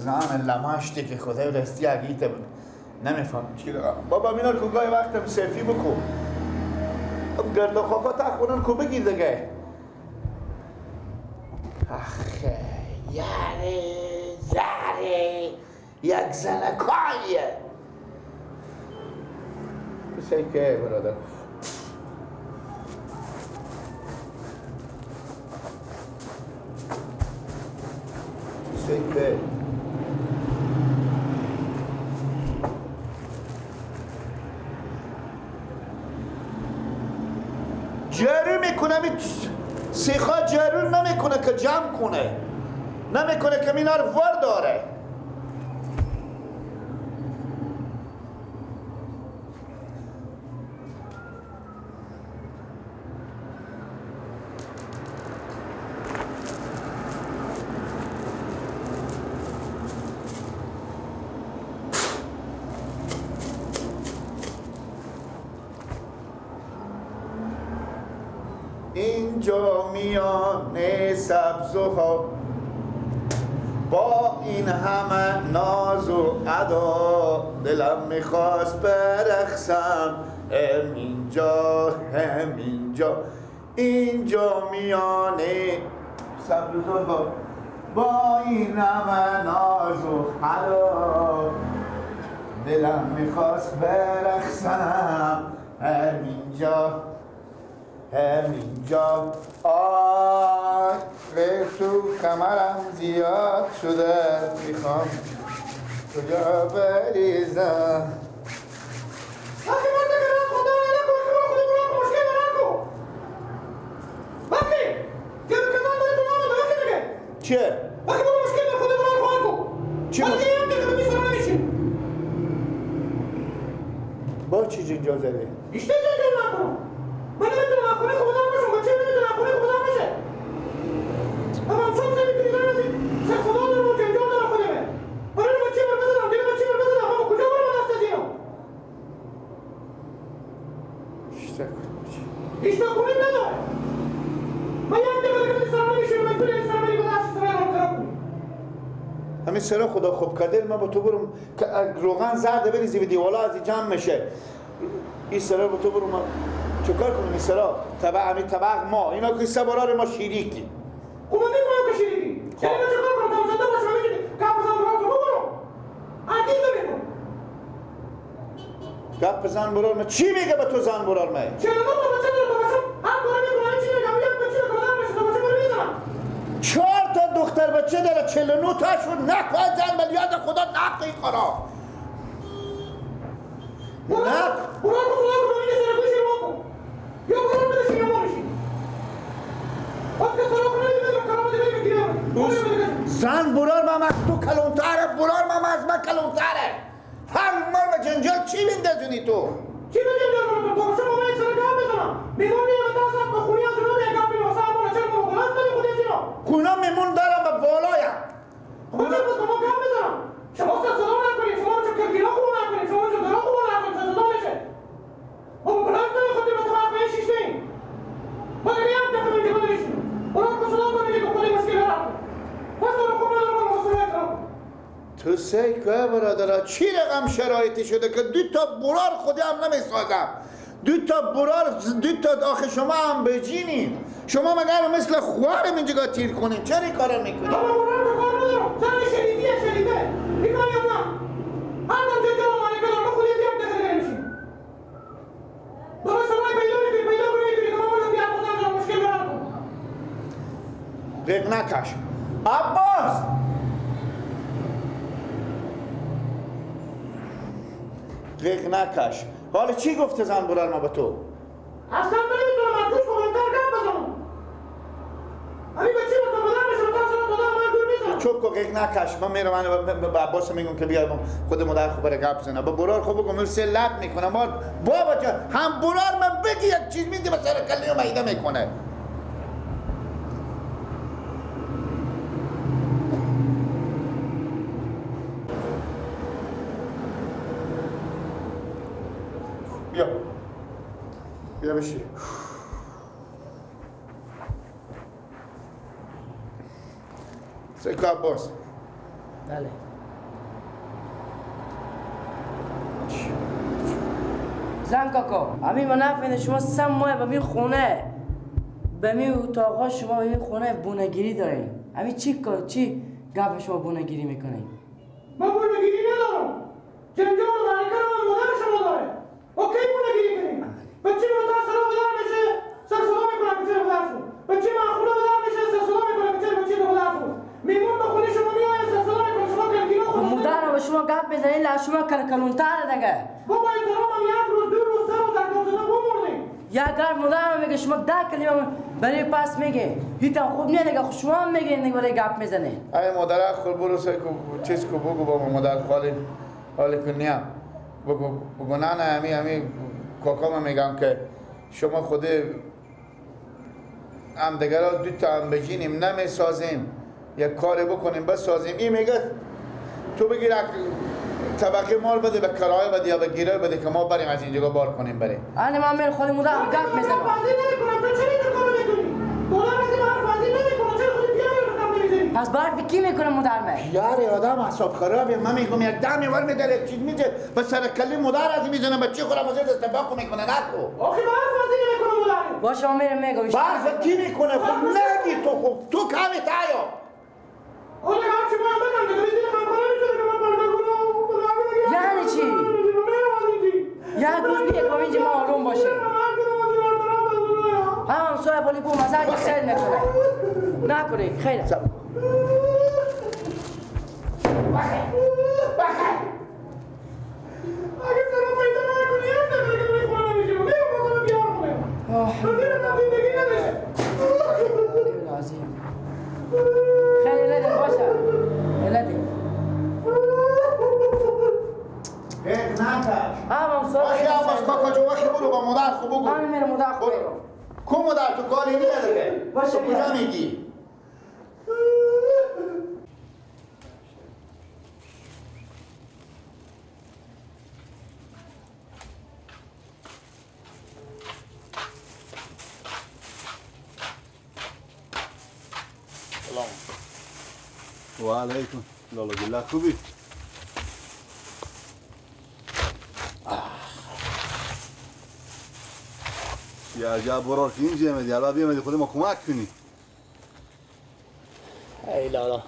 زن لمشتی که خدای راستی اگیت نمیفهم چی بابا مینا کو گاهی وقتم سیفی بکو گرد و خاکا تخونن کو بگیر دیگه آخه یاره یک زنکاییه بسی که برادر بسی که جارو میکنه سیخا جارو نمیکنه که جمع کنه نمیکنه که مینا رو ور داره اینجا میان سبزها با این همه ناز و ادا دلم میخواست برقصم اینجا میان سبزها با این همه ناز و ادا دلم میخواست برقصم همینجا آی تو کمرم زیاد شده میخوام کجا بریزم وقتی من دکرم خدا نکن شما خودی برای مشکل نکن وقتی که کمان داری تو نامه وقتی دیگه چه؟ وقتی برای مشکل خودی برای خواهد کن چی وقتی هم دیگه به میسرم نمیشیم با چی جنجال زده؟ اشته جنجال نکنم من نمیتونم خونه خودم باشم بچه نمیتونم خونه خودم باشه اما چون میتونی زنم سه خدا دارم و جنجال دارم خودمه برای بچه بر بزنم دیگه بچه بر بزنم اما کجا برم دست از اینو اشته کنیم نداره من یک دیگه دیگه سرم نمیشه من توی این سرم دیگه داشت سرم رو خراب کنیم همین سرا خدا خوب کرده من با تو برم روغن زرد بریزی به دیوالا از این جمع میشه این سرا با تو برم چکار کنم این سرا همین طبق ما اینا که سبارار ما شیریکی خب من میکنم که شیریکی یعنی من چکار کنم تا زنده باشم میگه کپ بزن برام تو برو عدیز نمیکن گپ زن برار من چی میگه به تو زن برار من چرا نو تا بچه داره تو باشم هر کاری میکنم چی میگم یک بچه رو کلام بشه تو بچه برو میزنم 4 تا دختر بچه داره 49 تاشون نکن زن من یاد خدا نکن این کارا برو خدا کنم این سر گوشی رو کن یا برو بدشی یا مارشی وقت که سراغ نمیده رو کلام دیگه بگیرم زن برار من از تو کلونتره برار من از من کلونتره هر مر و جنجال چی میندازونی تو چی به جنجال کنم تو باشم من یک سر گام بزنم میگم یه بتاسم به خونی از اونو یک گام بیرم سر مالا چرا کنم گلاس داری خودی زیرا خونا میمون دارم به بالایم خود بس که ما گام بزنم شما سر صدا نکنید شما چون کرگیرا خوب نکنید شما چون درا خوب نکنید سر صدا میشه بابا گلاس داری خودی به طبق به شیش نیم ما دیگه هم دفعه میگه بدریشیم برو که صدا کنید که خودی مشکل نرم پس برو خوب ندارم مسئله اکرام تو سیکه برادر چی رقم شرایطی شده که 2 تا برار خودی هم نمیسازم 2 تا برار 2 تا آخه شما هم بجینین شما مگر مثل خوارم اینجا تیر کنین چرا این کارا میکنین؟ بابا برار تو کار ندارم زن شدیدیه شدیده بیکاری هم نه هر دم جنجال و مالکه دارم خودی زیاد دخل نمیشیم بابا شما پیدا میکنی که ما باید بیار بزن دارم مشکل برام رق نکش عباس رق نکش حالا چی گفته زن برار ما به تو؟ اصلا نمیتونم از توش بلندتر گپ بزنم همین بچه رو تا بدن بشه تا شما تا من گول میزنم چوب کو رق نکش من میرم من به عباس میگم که بیار خود مادر خوب بره گپ بزنه با برار خوب بگم سلت میکنه ما بابا جان هم برار من بگی یک چیز میدی به سر کله و معده میکنه بیا بشی سیکو عباس بله زن کاکا همین ما نفهمیده شما 3 ماه به این خونه به می اتاقا شما به این خونه بونگیری دارین. همین چی گپ شما بونگیری میکنین؟ من بونگیری ندارم. جنجال داره کنم مادر شما داره. اوکی بونگیری کنیم. بچه من تا سلام بدار میشه سر صدا میکنم بچه رو بدارشون. بچه من خونه بدار میشه سر صدا میکنم بچه رو بدارشون. میمون به خونه شما میاد سر صدا میکنم شما کلکیلو خود. مادر به شما گپ بزنین لا شما کلونتر دیگه. بابا احترامم 1 روز 2 روز 3 روز در گفتن بمردیم. یا گپ مادر میگه شما 10 کلمه برای پاس میگه. هیچ خوب نه دیگه شما هم میگین دیگه برای گپ میزنین. ای مادر خود برو سر چیز کو بگو با مادر خالی حالی کنیم بگو نه همی کاکام میگم که شما خود هم دیگر را 2 تا هم بجینیم نمیسازیم یک کاری بکنیم بسازیم. این میگه تو بگیر طبقه مال بده به کرایه بده یا به گیره بده که ما بریم از اینجا بار کنیم بریم. انا ما میل خودی مادر گپ میزنم. فازی نمیکنم تو چرا این کارو میکنی؟ دولت از من فازی نمیکنه چرا خودت بیای رو کار نمیزنی؟ پس برای کی میکنه مادر من؟ یاری آدم اعصاب خرابه. من میگم یک دمی ور میداره چیز میشه به سر کلی مادر از میزنه بچه خورم از دست باکو میکنه نکو. آخه من فازی نمیکنم مادر. باشه ما میرم میگم. برف کی میکنه خب نگی تو خوب تو کمی تایو. اوه هر چی باید بگم که دویدی من کار نمیشه که من کار نکنم. یعنی چی؟ یک روز بیه که اینجا ما آروم باشه. هم سوی پولی بو مزاج سر نکنه. نکنه خیلی. اگه سرم پیدا نکنی یک دفعه که دوی خونه نمیشه میگم بازم بیار کنم. بزیرم زندگی نداره. خیلی لده باشه. لده. یک نکش. هم سوی باشه آباس کاکا جو وقتی برو با مادر خوب بگو. همین میره مادر خوب بگو. کو مادر تو کاری نیه دیگه. باشه تو کجا میگی؟ و علیکم لالا گله خوبی؟ یه عجب برار که اینجا میدی حالا بیامدی خود ما کمک کنی. ای لالا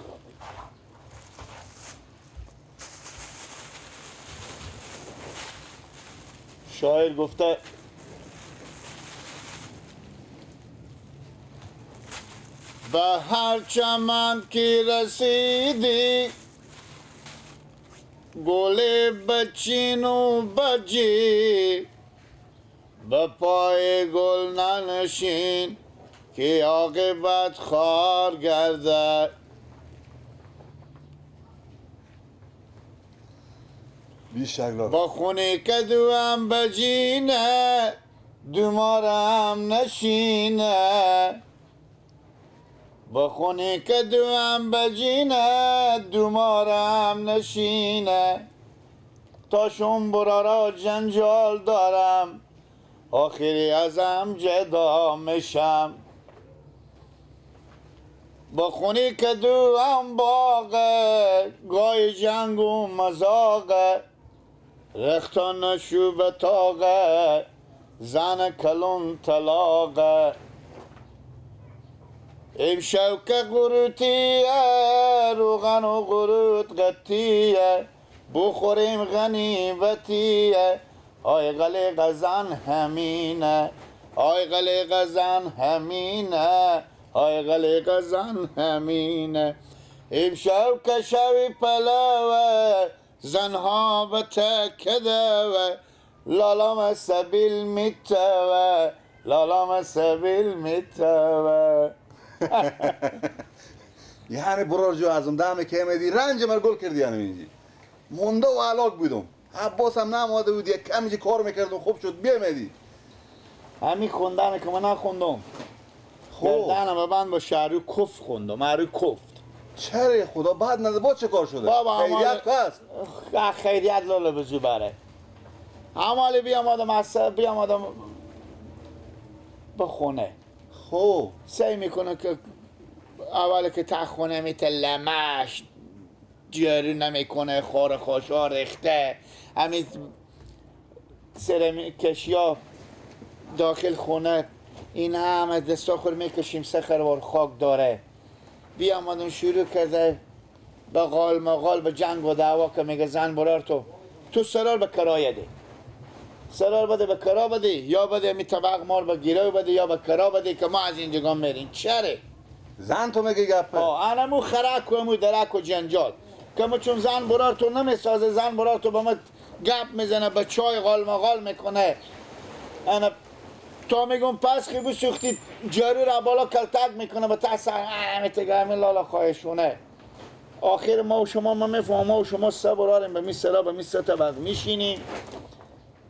شاعر گفته به هر چمن که رسیدی گل بچین و بجی به پای گل ننشین که عاقبت خار گردد. بیشک لالا با خونه کدو هم بجینه دومارم نشینه. با خونه کدو هم بجینه دومارم نشینه. تا شون برارا جنجال دارم آخری ازم جدا میشم. با خونه کدو هم باغه گای جنگ و مزاقه. رختان نشو به تاقه زن کلون طلاقه. امشب که قروتیه روغن و قروت قطیه بخوریم غنیمتیه. آی غلیق زن همینه آی غلیق زن همینه آی غلیق زن همینه. امشب که شوی پلاوه زنها به تکده لالام سبیل میتوه لالام سبیل میتوه. یعنی برار جو ازم دمه که میدی رنج من گل کردی یعنی اینجی مونده و علاق بودم. عباس هم نماده بود یک کمی کار میکردم خوب شد بیامیدی. همین خوندن که من نخوندم خوب دهنم ببند با شهری کف خوندم شهری کفت. چرا خدا بعد نده با چه کار شده؟ بابا خیریت هست. خیریت لاله بزو بره همالی بیام آدم به خونه خوب سعی میکنه که اول که تا خونه میتلمش جاری نمیکنه خور خوشا ریخته همین کشیا داخل خونه این همه دستاخور میکشیم 3 خروار خاک داره. بیا آمدن شروع کرده به قال مقال به جنگ و دعوا که میگه زن برار تو سرار به کرایه ده، سرار بده به کرا بده، یا بده می طبق مار به گیرای بده یا به کرا بده که ما از اینجا میریم. چره زن تو میگه گپه؟ انمو خرک و امو درک و جنجال که ما چون زن برار تو نمیسازه، زن برار تو با ما گپ میزنه به چای قال مقال میکنه. انا تا میگم پس خیبو سوختی جاری را بالا کلتک میکنه به تحصیل همه تگه همین لالا خواهشونه. آخر ما و شما ما میفهم ما و شما 3 براریم به می سرا به می 3 طبق میشینیم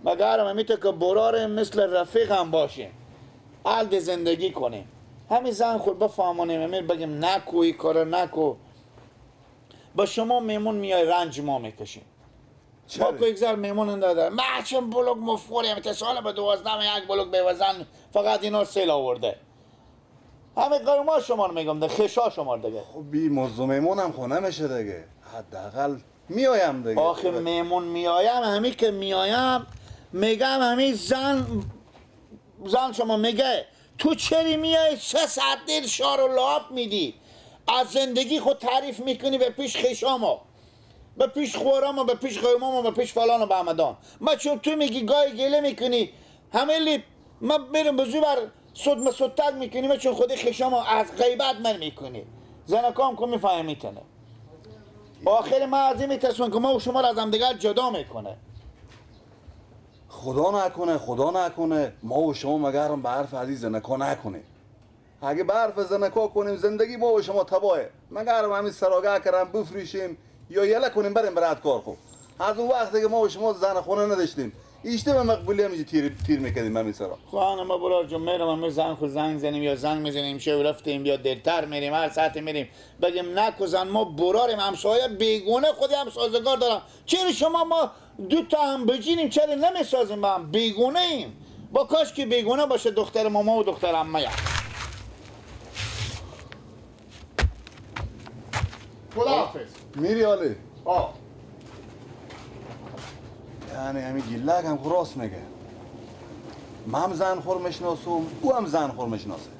مگر هم میته که براریم مثل رفیق هم باشیم عقد زندگی کنیم. همین زن خود بفهمانیم امیر بگیم نکو ای کار نکو. با شما میمون میای رنج ما میکشیم. ما که یک ذر میمون داده ما چون بلوک مفوریم سال به 12 یک بلوک بیوزن فقط اینا سیل آورده. همه کار ما شما رو میگم ده خشا شما دیگه. خب بی موضوع میمون هم خونه میشه دیگه، حداقل میایم دیگه. آخه میمون میایم همی که میایم میگم همی زن شما میگه تو چری میای 3 ساعت دیر شار و لعاب میدی از زندگی خود تعریف میکنی به پیش خشامو به پیش خورامو به پیش قیمامو به پیش فلان و بهمدان. ما چون تو میگی گای گله میکنی همه لی ما بریم بزو بر صدتک میکنی ما چون خودی خشامو از غیبت من میکنی زنکام که میفهمی تنه. آخر ما از این میتصمیم که ما و شما را از هم دیگر جدا میکنه. خدا نکنه ما و شما مگرم به حرف عزیز زنکا نکنه. اگه به حرف زنکا کنیم زندگی ما و شما تباهه. مگرم همین سراغه کرم بفریشیم یا یله کنیم بریم برات کار خوب. از اون وقتی که ما و شما زن خونه نداشتیم ایشته به مقبولی هم تیر میکردیم همین سرا. خواهن ما برار جون میرم همه زن خود زنگ زنیم یا زنگ میزنیم شو رفتیم یا دیرتر میریم هر ساعت میریم بگیم نکو زن ما براریم همسایه بیگونه خودی هم سازگار دارم. چرا شما ما 2 تا هم بجینیم چرا نمیسازیم با هم بیگونه ایم. با کاش که بیگونه باشه دختر ماما و دختر عمه. خداحافظ. میری علی؟ آه یعنی همین گیلک هم راست میگه. من هم زن خور میشناسم او هم زن خور میشناسه.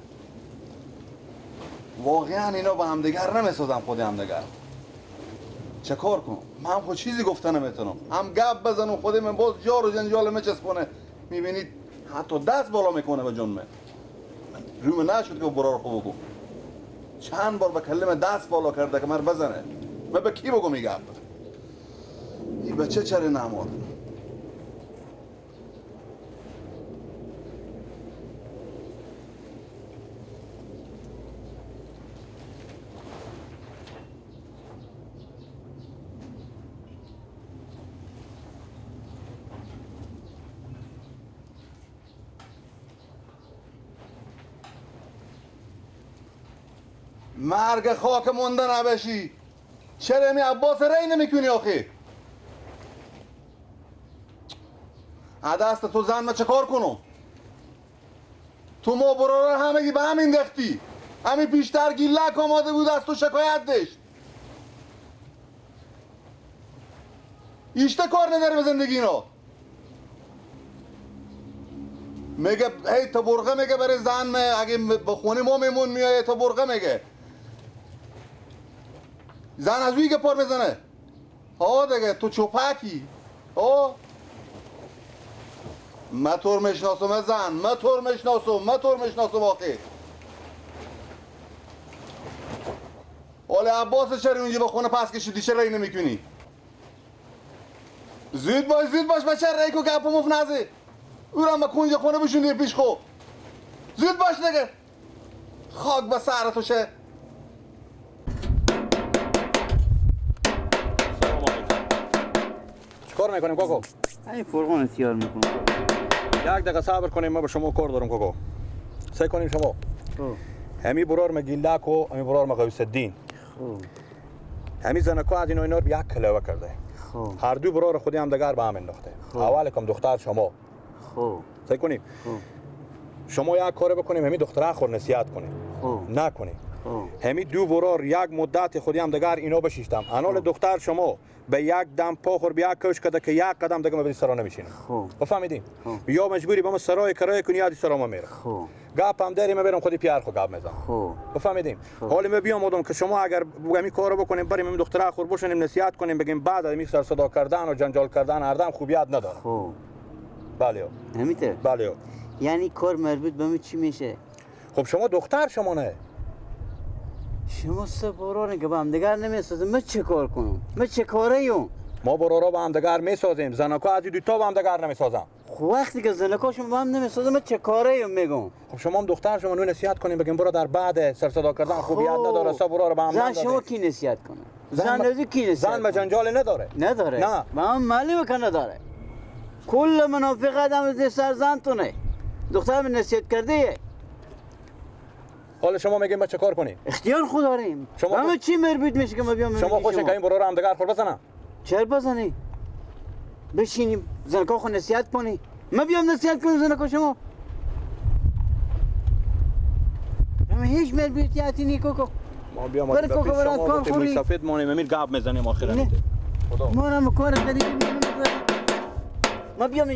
واقعا اینا با هم دیگر نمیسازم خودی هم دیگر. چه کار کنم؟ من خود چیزی گفته نمیتونم. هم گپ بزنم خودی من باز جار و جنجال میچسبونه. میبینید حتی دست بالا میکنه به جون من. روم نشد که برار خوب بگم. چند بار به کلمه دست بالا کرده که من بزنه. من به کی بگم این گپ؟ این بچه چرا نمار؟ مرگ خاک مونده نبشی. چرا می عباس ری نمیکنی آخی؟ دست تو زن ما چه کار کنم؟ تو ما برارا همگی به همین دختی. همین پیشتر گیلک آماده بود از تو شکایت داشت. ایشته کار نداری به زندگی اینا. میگه هی تا برغه میگه برای زن اگه بخونی ما میمون میایه تا برغه میگه. زن از اوی که پر بزنه. ها دیگه تو چوپکی. ها من طور میشناسم زن من طور میشناسم آخی. حالا عباس چرا اونجا به خونه پس کشیدی چرا ری نمیکنی؟ زود باش بچه ری که گپ مفت نزی. او را ما کنجا خونه بشونی پیش خو. زود باش دیگه. خاک به سر تو شه. چیکار میکنیم کوکو؟ ای فرقان اختیار میکنم. 1 دقیقه صبر کنیم ما به شما کار دارم کوکو. سعی کنیم شما. همی برار مگیلک و همی برار مقویس الدین. همی زنکا از اینا رو 1 کلاوه کرده. هر دو برار خودی هم دگر به هم انداخته. اول کم دختر شما. سعی کنیم. شما یک کار بکنیم همی دختره خور نصیحت کنیم. نکنیم. همی دو برار یک مدت خودی هم دگر اینا بشیشتم انال دختر شما به یک دم پا خور بیا کش کده که یک قدم دیگه ما سرا نمیشینم بفهمیدین یا مجبوری با ما سرای کرایه کنی یا دی سرا ما میره گپ هم داری ما برم خودی پیار خو گپ میزنم بفهمیدین حالا ما بیام آدم که شما اگر همین کارو بکنیم بریم این دخترا خور بشونیم نصیحت کنیم بگیم بعد می سر صدا کردن و جنجال کردن هردم خوبیت نداره بله همینطور بله یعنی کار مربوط به من چی میشه؟ خب شما دختر شما نه شما سه برارن که با هم دیگر نمیسازم من چه کار کنم؟ من چه کاره ایم؟ ما برارا با هم دیگر میسازیم زنکا از دوتا با هم دیگر نمیسازم خب وقتی که زنکاشون با هم نمیسازم من چه کاره ایم میگم؟ خب شما هم دختر شما نو نصیحت کنیم بگیم برو در بعد سر صدا کردن خوبیت نداره سه برارا با هم زن شما کی نصیحت کنه؟ زن روزی کی نصیحت زن به جنجال نداره نداره؟ نه من معلومه که نداره کل منافقت هم سر زن تونه دختر من نصیحت کرده حالا شما میگیم ما چه کار کنیم؟ اختیار خود داریم همه چی مربوط میشه که ما بیام شما خوشه که این برارا هم دیگر خور بزنن چرا بزنی؟ بشینیم زنکا خود نصیحت کنی ما بیام نصیحت کنیم زنکا شما همه هیچ مربوطیتی نی کوکو ما بیام آدم پیش شما بودیم سفید مانیم امیر گاب میزنیم آخر ما هم کار کردیم ما بیام